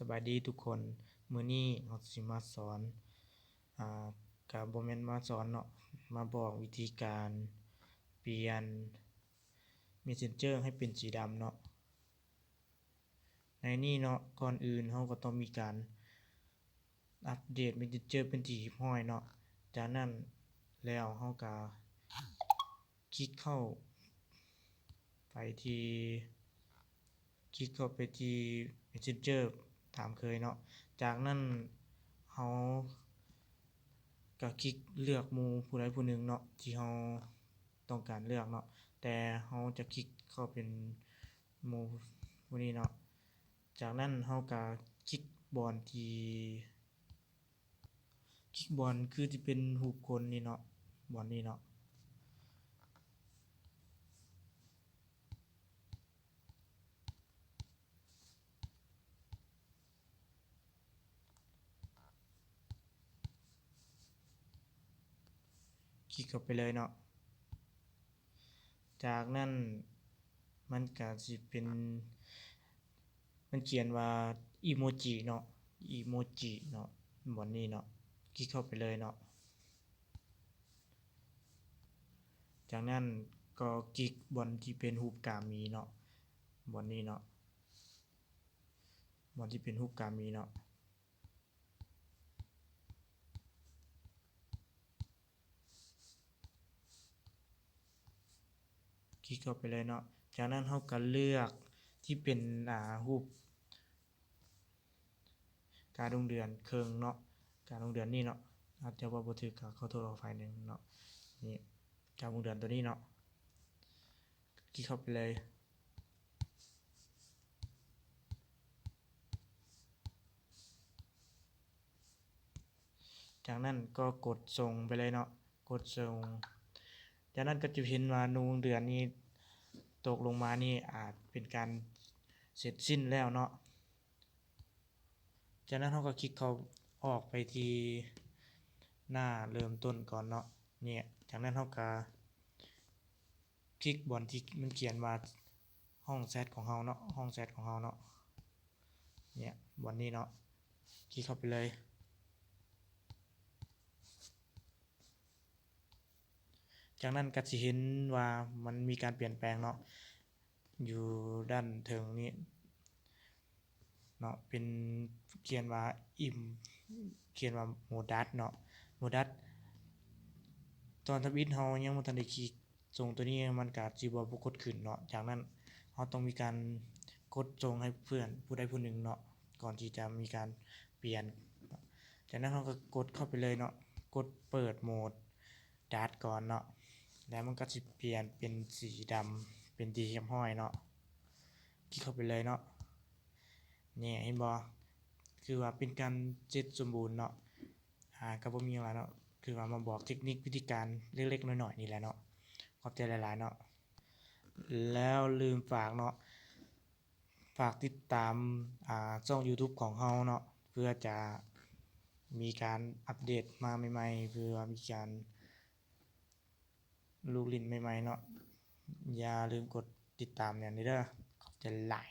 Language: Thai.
สบายดีทุกคนมื้อนี้เราสิมาสอนก็บ่แม่นมาสอนเนาะมาบอกวิธีการเปลี่ยน Messenger ให้เป็นสีดำเนาะในนี้เนาะก่อนอื่นเราก็ต้องมีการอัปเดต Messenger เป็นที่เรียบร้อยเนาะจากนั้นแล้วเราก็คลิกเข้าไปที่Messenger ตามเคยเนาะจากนั้นเราก็คลิกเลือกหมู่ผู้ใดผู้หนึ่งเนาะที่เราต้องการเลือกเนาะแต่เราจะคลิกเข้าเป็นหมู่ผู้นี้เนาะจากนั้นเราก็คลิกบอนคือสิเป็นรูปคนนี่เนาะบอนนี้เนาะคลิกเข้าไปเลยเนาะจากนั้นมันก็สิเป็นมันเขียนว่าอีโมจิเนาะบอนนี้เนาะคลิกเข้าไปเลยเนาะจากนั้นก็คลิกบอนที่เป็นรูปกามีเนาะบอนนี้เนาะบอนที่เป็นรูปกามีเนาะคลิกเข้าไปเลยเนาะจากนั้นเราก็เลือกที่เป็นรูปการลงเดือนเครื่องเนาะการลงเดือนนี่เนาะอาจจะว่าบ่ถูกก็ขอโทษขออภัยนึงเนาะนี่การลงเดือนตัวนี้เนาะคลิกเข้าไปเลยจากนั้นก็กดส่งไปเลยเนาะกดส่งจากนั้นก็จะเห็นว่านูงเดือนนี้ตกลงมานี่อาจเป็นการเสร็จสิ้นแล้วเนาะจากนั้นเราก็คลิกเข้าออกไปที่หน้าเริ่มต้นก่อนเนาะเนี่ยจากนั้นเราก็คลิกบนที่มันเขียนว่าห้องแชทของเราเนาะห้องแชทของเราเนาะเนี่ยบนนี้เนาะคลิกเข้าไปเลยจากนั้นก็สิเห็นว่ามันมีการเปลี่ยนแปลงเนาะอยู่ด้านถึงนี้เนาะเป็นเขียนว่าเขียนว่าโมดัสเนาะโมดัสตอนทวิตเรายังบ่ทันได้คลิกส่งตัวนี้มันก็สิบ่กดขึ้นเนาะจากนั้นเราต้องมีการกดส่งให้เพื่อนผู้ใดผู้หนึ่งเนาะก่อนที่จะมีการเปลี่ยนจากนั้นเราก็กดเข้าไปเลยเนาะกดเปิดโหมดดัสก่อนเนาะแล้วมันก็สิเปลี่ยนเป็นสีดำเป็นที่เรียบร้อยเนาะคลิกเข้าไปเลยเนาะนี่เห็นบ่คือว่าเป็นการเสร็จสมบูรณ์เนาะก็บ่มีหยังหลายเนาะคือว่ามาบอกเทคนิควิธีการเล็กๆน้อยๆนี่แหละเนาะขอบใจหลายๆเนาะแล้วลืมฝากเนาะฝากติดตามช่อง YouTube ของเราเนาะเพื่อจะมีการอัปเดตมาใหม่ๆเพื่อมีการลูกลิ้นใหม่ๆเนาะอย่าลืมกดติดตามแหน่เด้อขอบใจหลาย